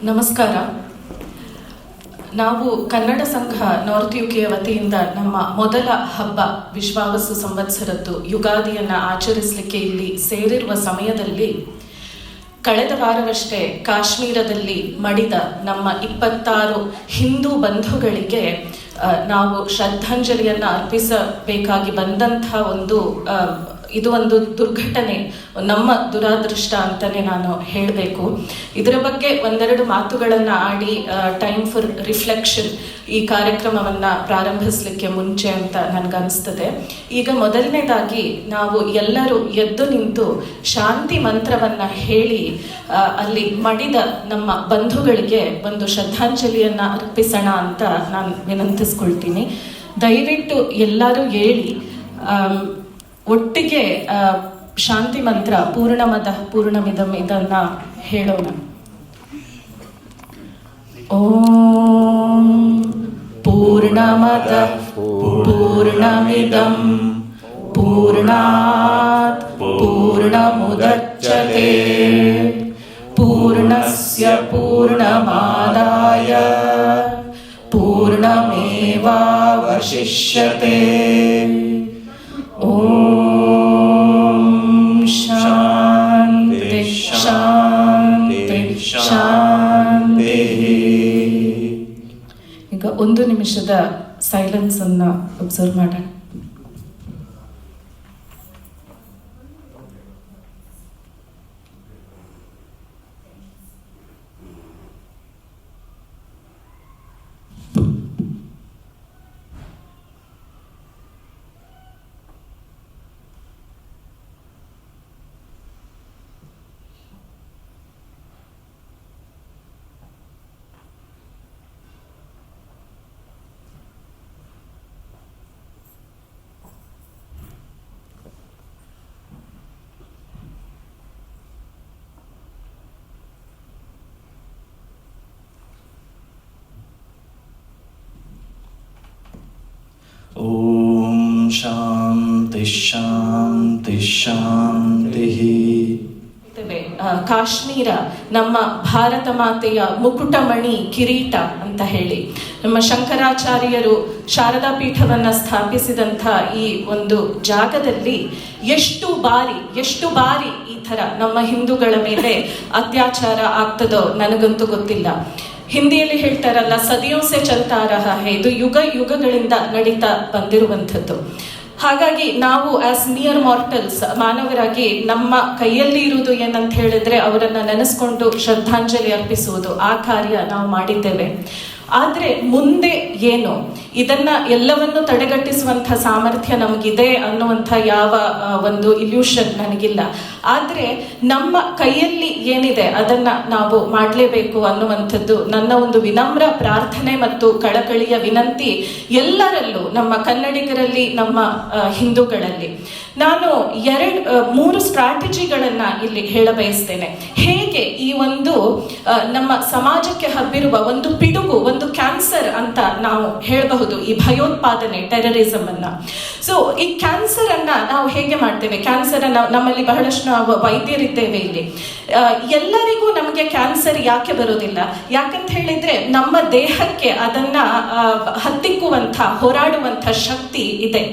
ನಮಸ್ಕಾರ. ನಾವು ಕನ್ನಡ ಸಂಘ ನಾರ್ತ್ ಯುಕೆ ವತಿಯಿಂದ ನಮ್ಮ ಮೊದಲ ಹಬ್ಬ ವಿಶ್ವಾವಸು ಸಂವತ್ಸರದ್ದು ಯುಗಾದಿಯನ್ನು ಆಚರಿಸಲಿಕ್ಕೆ ಇಲ್ಲಿ ಸೇರಿರುವ ಸಮಯದಲ್ಲಿ ಕಳೆದ ವಾರವಷ್ಟೇ ಕಾಶ್ಮೀರದಲ್ಲಿ ಮಡಿದ ನಮ್ಮ 26 ಹಿಂದೂ ಬಂಧುಗಳಿಗೆ ನಾವು ಶ್ರದ್ಧಾಂಜಲಿಯನ್ನು ಅರ್ಪಿಸಬೇಕಾಗಿ ಬಂದಂಥ ಇದು ಒಂದು ದುರ್ಘಟನೆ, ನಮ್ಮ ದುರಾದೃಷ್ಟ ಅಂತಲೇ ನಾನು ಹೇಳಬೇಕು. ಇದರ ಬಗ್ಗೆ ಒಂದೆರಡು ಮಾತುಗಳನ್ನು ಆಡಿ ಟೈಮ್ ಫಾರ್ ರಿಫ್ಲೆಕ್ಷನ್ ಈ ಕಾರ್ಯಕ್ರಮವನ್ನು ಪ್ರಾರಂಭಿಸಲಿಕ್ಕೆ ಮುಂಚೆ ಅಂತ ನನಗನ್ನಿಸ್ತದೆ. ಈಗ ಮೊದಲನೇದಾಗಿ ನಾವು ಎಲ್ಲರೂ ಎದ್ದು ನಿಂತು ಶಾಂತಿ ಮಂತ್ರವನ್ನು ಹೇಳಿ ಅಲ್ಲಿ ಮಡಿದ ನಮ್ಮ ಬಂಧುಗಳಿಗೆ ಒಂದು ಶ್ರದ್ಧಾಂಜಲಿಯನ್ನು ಅರ್ಪಿಸೋಣ ಅಂತ ನಾನು ವಿನಂತಿಸ್ಕೊಳ್ತೀನಿ. ದಯವಿಟ್ಟು ಎಲ್ಲರೂ ಹೇಳಿ ಒಟ್ಟಿಗೆ ಶಾಂತಿ ಮಂತ್ರ ಪೂರ್ಣಮದ ಪೂರ್ಣಮಿದಂ ಇದನ್ನ ಹೇಳೋಣ. ಓಂ ಪೂರ್ಣಮದ ಪೂರ್ಣಮಿದಂ ಪೂರ್ಣಾತ್ ಪೂರ್ಣಮುದಚ್ಯತೆ ಪೂರ್ಣಸ್ಯ ಪೂರ್ಣಮಾದಾಯ ಪೂರ್ಣಮೇವಾವಶಿಷ್ಯತೆ. ಓಂ ಶಾಂತಿ ಶಾಂತಿ ಶಾಂತಿ. ಈಗ 1 ನಿಮಿಷದ ಸೈಲೆನ್ಸ್ ಅನ್ನ ಅಬ್ಸರ್ವ್ ಮಾಡೋಣ. ಓಂ ಶಾಂತಿ ಶಾಂತಿ ಶಾಂತಿ. ಕಾಶ್ಮೀರ ನಮ್ಮ ಭಾರತ ಮಾತೆಯ ಮುಕುಟಮಣಿ ಕಿರೀಟ ಅಂತ ಹೇಳಿ ನಮ್ಮ ಶಂಕರಾಚಾರ್ಯರು ಶಾರದಾ ಪೀಠವನ್ನು ಸ್ಥಾಪಿಸಿದಂಥ ಈ ಒಂದು ಜಾಗದಲ್ಲಿ ಎಷ್ಟು ಬಾರಿ ಈ ಥರ ನಮ್ಮ ಹಿಂದೂಗಳ ಮೇಲೆ ಅತ್ಯಾಚಾರ ಆಗ್ತದೋ ನನಗಂತೂ ಗೊತ್ತಿಲ್ಲ. ಹಿಂದಿಯಲ್ಲಿ ಹೇಳ್ತಾರಲ್ಲ, ಸದಿಯೋ ಸೆ ಚಲ್ತಾ ರಹಾ ಹೈ, ಇದು ಯುಗಗಳಿಂದ ನಡೀತಾ ಬಂದಿರುವಂಥದ್ದು. ಹಾಗಾಗಿ ನಾವು ಆಸ್ ನಿಯರ್ ಮಾರ್ಟಲ್ಸ್ ಮಾನವರಾಗಿ ನಮ್ಮ ಕೈಯಲ್ಲಿ ಇರುವುದು ಏನಂತ ಹೇಳಿದ್ರೆ ಅವರನ್ನ ನೆನೆಸ್ಕೊಂಡು ಶ್ರದ್ಧಾಂಜಲಿ ಅರ್ಪಿಸುವುದು, ಆ ಕಾರ್ಯ ನಾವು ಮಾಡಿದ್ದೇವೆ. ಆದರೆ ಮುಂದೆ ಏನು, ಇದನ್ನ ಎಲ್ಲವನ್ನು ತಡೆಗಟ್ಟಿಸುವಂಥ ಸಾಮರ್ಥ್ಯ ನಮಗಿದೆ ಅನ್ನುವಂಥ ಯಾವ ಒಂದು ಇಲ್ಯೂಷನ್ ನನಗಿಲ್ಲ. ಆದರೆ ನಮ್ಮ ಕೈಯಲ್ಲಿ ಏನಿದೆ ಅದನ್ನ ನಾವು ಮಾಡಲೇಬೇಕು ಅನ್ನುವಂಥದ್ದು ನನ್ನ ಒಂದು ವಿನಮ್ರ ಪ್ರಾರ್ಥನೆ ಮತ್ತು ಕಳಕಳಿಯ ವಿನಂತಿ ಎಲ್ಲರಲ್ಲೂ, ನಮ್ಮ ಕನ್ನಡಿಗರಲ್ಲಿ, ನಮ್ಮ ಹಿಂದೂಗಳಲ್ಲಿ. ನಾನು 3 ಸ್ಟ್ರಾಟಜಿಗಳನ್ನ ಇಲ್ಲಿ ಹೇಳಬಯಸ್ತೇನೆ. ಹೇಗೆ ಈ ಒಂದು ನಮ್ಮ ಸಮಾಜಕ್ಕೆ ಹಬ್ಬಿರುವ ಒಂದು ಪಿಡುಗು, ಒಂದು ಕ್ಯಾನ್ಸರ್ ಅಂತ ನಾವು ಹೇಳಬಹುದು ಈ ಭಯೋತ್ಪಾದನೆ, ಟೆರರಿಸಮ್ ಅನ್ನ. ಸೊ ಈ ಕ್ಯಾನ್ಸರ್ ಅನ್ನ ನಾವು ಹೇಗೆ ಮಾಡ್ತೇವೆ? ಕ್ಯಾನ್ಸರ್ ಅನ್ನ ನಮ್ಮಲ್ಲಿ ಬಹಳಷ್ಟು ನಾವು ವೈದ್ಯರಿದ್ದೇವೆ ಇಲ್ಲಿ. ಎಲ್ಲರಿಗೂ ನಮಗೆ ಕ್ಯಾನ್ಸರ್ ಯಾಕೆ ಬರೋದಿಲ್ಲ? ಯಾಕಂತ ಹೇಳಿದ್ರೆ ನಮ್ಮ ದೇಹಕ್ಕೆ ಅದನ್ನ ಹತ್ತಿಕ್ಕುವಂಥ, ಹೋರಾಡುವಂಥ ಶಕ್ತಿ ಇದೆ.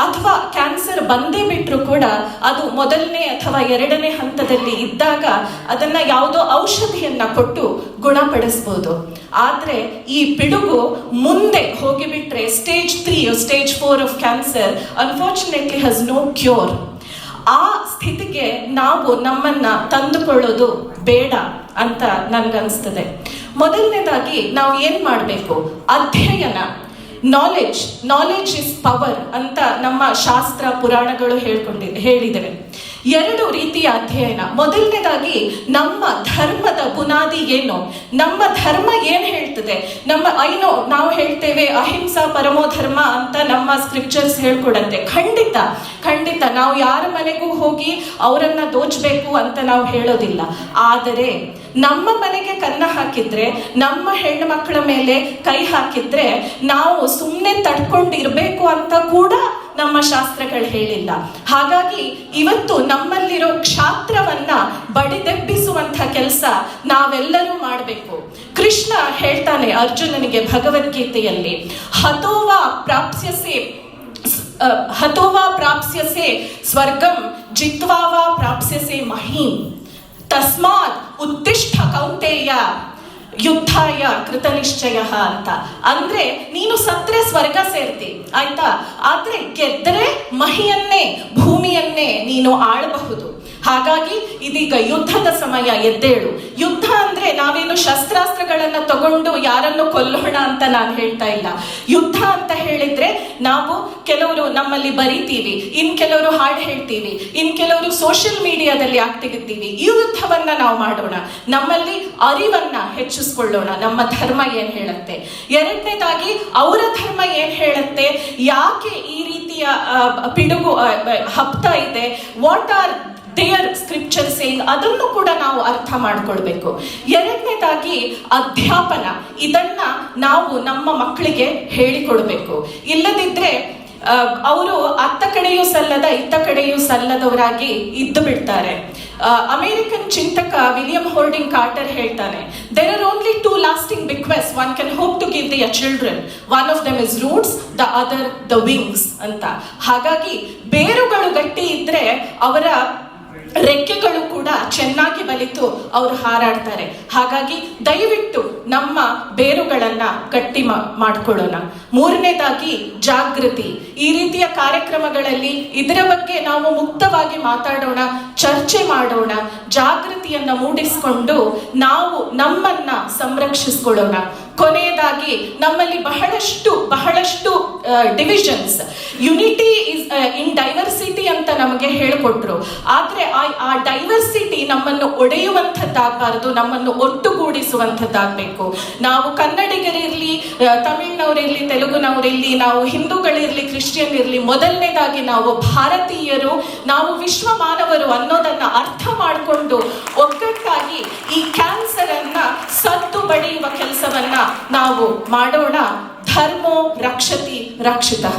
ಅಥವಾ ಕ್ಯಾನ್ಸರ್ ಬಂದೇ ಬಿಟ್ಟರು ಕೂಡ ಅದು 1ನೇ ಅಥವಾ 2ನೇ ಹಂತದಲ್ಲಿ ಇದ್ದಾಗ ಅದನ್ನ ಯಾವುದೋ ಔಷಧಿಯನ್ನ ಕೊಟ್ಟು ಗುಣಪಡಿಸಬಹುದು. ಆದ್ರೆ ಈ ಪಿಡುಗು ಮುಂದೆ ಹೋಗಿಬಿಟ್ರೆ stage 3 stage 4 of cancer unfortunately has no cure. ಆ ಸ್ಥಿತಿಗೆ ನಾವು ನಮ್ಮನ್ನ ತಂದುಕೊಳ್ಳೋದು ಬೇಡ ಅಂತ ನನ್ಗನ್ಸ್ತದೆ. ಮೊದಲನೇದಾಗಿ ನಾವು ಏನ್ ಮಾಡಬೇಕು? ಅಧ್ಯಯನ. ನಾಲೆಡ್ಜ್ ಇಸ್ ಪವರ್ ಅಂತ ನಮ್ಮ ಶಾಸ್ತ್ರ ಪುರಾಣಗಳು ಹೇಳಿದ್ದೇವೆ. 2 ರೀತಿಯ ಅಧ್ಯಯನ. ಮೊದಲನೇದಾಗಿ ನಮ್ಮ ಧರ್ಮದ ಬುನಾದಿ ಏನು, ನಮ್ಮ ಧರ್ಮ ಏನ್ ಹೇಳ್ತದೆ. ನಾವು ಹೇಳ್ತೇವೆ ಅಹಿಂಸಾ ಪರಮೋ ಧರ್ಮ ಅಂತ ನಮ್ಮ ಸ್ಕ್ರಿಪ್ಚರ್ಸ್ ಹೇಳ್ಕೊಡತ್ತೆ. ಖಂಡಿತ ನಾವು ಯಾರ ಮನೆಗೂ ಹೋಗಿ ಅವರನ್ನ ದೋಚಬೇಕು ಅಂತ ನಾವು ಹೇಳೋದಿಲ್ಲ. ಆದರೆ ನಮ್ಮ ಮನೆಗೆ ಕನ್ನ ಹಾಕಿದ್ರೆ, ನಮ್ಮ ಹೆಣ್ಣು ಮಕ್ಕಳ ಮೇಲೆ ಕೈ ಹಾಕಿದ್ರೆ ನಾವು ಸುಮ್ಮನೆ ತಡ್ಕೊಂಡಿರ್ಬೇಕು ಅಂತ ಕೂಡ ನಮ್ಮ ಶಾಸ್ತ್ರಗಳು ಹೇಳಿಲ್ಲ. ಹಾಗಾಗಿ ಇವತ್ತು ನಮ್ಮಲ್ಲಿರೋ ಕ್ಷಾತ್ರವನ್ನ ಬಡಿದೆಬ್ಬಿಸುವಂಥ ಕೆಲಸ ನಾವೆಲ್ಲರೂ ಮಾಡಬೇಕು. ಕೃಷ್ಣ ಹೇಳ್ತಾನೆ ಅರ್ಜುನನಿಗೆ ಭಗವದ್ಗೀತೆಯಲ್ಲಿ, ಹತೋವಾ ಪ್ರಾಪ್ಸ್ಯಸೆ ಸ್ವರ್ಗಂ ಜಿತ್ವಾ ಪ್ರಾಪ್ಸ್ಯಸೆ ಮಹೀಂ ತಸ್ಮಾತ್ ಉತ್ತಿಷ್ಠ ಕೌಂತೆಯ ಯುದ್ಧಾಯ ಕೃತನಿಶ್ಚಯ ಅಂತ. ಅಂದ್ರೆ ನೀನು ಸತ್ರೆ ಸ್ವರ್ಗ ಸೇರ್ತಿ, ಆಯ್ತಾ, ಆದ್ರೆ ಗೆದ್ರೆ ಮಹಿಯನ್ನೇ, ಭೂಮಿಯನ್ನೇ ನೀನು ಆಳಬಹುದು. ಹಾಗಾಗಿ ಇದೀಗ ಯುದ್ಧದ ಸಮಯ, ಎದ್ದೇಳು. ಯುದ್ಧ ಅಂದ್ರೆ ನಾವೇನು ಶಸ್ತ್ರಾಸ್ತ್ರಗಳನ್ನ ತಗೊಂಡು ಯಾರನ್ನು ಕೊಲ್ಲೋಣ ಅಂತ ನಾನು ಹೇಳ್ತಾ ಇಲ್ಲ. ಯುದ್ಧ ಅಂತ ಹೇಳಿದ್ರೆ ನಾವು ಕೆಲವರು ನಮ್ಮಲ್ಲಿ ಬರಿತೀವಿ, ಇನ್ ಕೆಲವರು ಹಾಡು ಹೇಳ್ತೀವಿ, ಇನ್ ಕೆಲವರು ಸೋಷಿಯಲ್ ಮೀಡಿಯಾದಲ್ಲಿ ಆಕ್ಟಿವ್ ಇದ್ದೀವಿ. ಈ ಯುದ್ಧವನ್ನ ನಾವು ಮಾಡೋಣ, ನಮ್ಮಲ್ಲಿ ಅರಿವನ್ನ ಹೆಚ್ಚಿಸ್ಕೊಳ್ಳೋಣ, ನಮ್ಮ ಧರ್ಮ ಏನ್ ಹೇಳುತ್ತೆ. ಎರಡನೇದಾಗಿ ಅವರ ಧರ್ಮ ಏನ್ ಹೇಳುತ್ತೆ, ಯಾಕೆ ಈ ರೀತಿಯ ಪಿಡುಗು ಹಬ್ತಾ ಇದೆ, what are their scripture saying, ಅದನ್ನು ಕೂಡ ನಾವು ಅರ್ಥ ಮಾಡ್ಕೊಳ್ಬೇಕು. ಎರಡನೇದಾಗಿ ಅಧ್ಯಾಪನ, ಇದನ್ನ ನಾವು ನಮ್ಮ ಮಕ್ಕಳಿಗೆ ಹೇಳಿಕೊಡ್ಬೇಕು. ಇಲ್ಲದಿದ್ರೆ ಅವರು ಅತ್ತ ಕಡೆಯೂ ಸಲ್ಲದ ಇತ್ತ ಕಡೆಯೂ ಸಲ್ಲದವರಾಗಿ ಇದ್ದು ಬಿಡ್ತಾರೆ. ಅಮೆರಿಕನ್ ಚಿಂತಕ ವಿಲಿಯಂ ಹೋಲ್ಡಿಂಗ್ ಕಾರ್ಟರ್ ಹೇಳ್ತಾನೆ, there are only two lasting bequests one can hope to give their children, one of them is roots, the other the wings ಅಂತ. ಹಾಗಾಗಿ ಬೇರುಗಳು ಗಟ್ಟಿ ಇದ್ರೆ ಅವರ ರೆಕ್ಕೆಗಳು ಕೂಡ ಚೆನ್ನಾಗಿ ಬಲಿತು ಅವರು ಹಾರಾಡ್ತಾರೆ. ಹಾಗಾಗಿ ದಯವಿಟ್ಟು ನಮ್ಮ ಬೇರುಗಳನ್ನ ಗಟ್ಟಿ ಮಾಡ್ಕೊಳ್ಳೋಣ. ಮೂರನೇದಾಗಿ ಜಾಗೃತಿ. ಈ ರೀತಿಯ ಕಾರ್ಯಕ್ರಮಗಳಲ್ಲಿ ಇದರ ಬಗ್ಗೆ ನಾವು ಮುಕ್ತವಾಗಿ ಮಾತಾಡೋಣ, ಚರ್ಚೆ ಮಾಡೋಣ, ಜಾಗೃತಿಯನ್ನ ಮೂಡಿಸಿಕೊಂಡು ನಾವು ನಮ್ಮನ್ನ ಸಂರಕ್ಷಿಸಿಕೊಳ್ಳೋಣ. ಕೊನೆಯದಾಗಿ ನಮ್ಮಲ್ಲಿ ಬಹಳಷ್ಟು divisions, unity is in diversity ಅಂತ ನಮಗೆ ಹೇಳಿಕೊಟ್ರು. ಆದ್ರೆ ಆ ಡೈವರ್ಸಿಟಿ ನಮ್ಮನ್ನು ಒಡೆಯುವಂಥದ್ದಾಗಬಾರದು, ನಮ್ಮನ್ನು ಒಟ್ಟುಗೂಡಿಸುವಂಥದ್ದಾಗಬೇಕು. ನಾವು ಕನ್ನಡಿಗರಿರ್ಲಿ, ತಮಿಳ್ನವರಿರ್ಲಿ, ತೆಲುಗುನವರಿರ್ಲಿ, ನಾವು ಹಿಂದೂಗಳಿರ್ಲಿ, ಕ್ರಿಶ್ಚಿಯನ್ ಇರ್ಲಿ, ಮೊದಲನೇದಾಗಿ ನಾವು ಭಾರತೀಯರು, ನಾವು ವಿಶ್ವ ಮಾನವರು ಅನ್ನೋದನ್ನ ಅರ್ಥ ಮಾಡಿಕೊಂಡು ಒಗ್ಗಟ್ಟಾಗಿ ಈ ಕ್ಯಾನ್ಸರ್ ಅನ್ನ ಸದ್ದು ಬಡಿಯುವ ಕೆಲಸವನ್ನ ನಾವು ಮಾಡೋಣ. ಧರ್ಮೋ ರಕ್ಷತಿ ರಕ್ಷಿತಃ.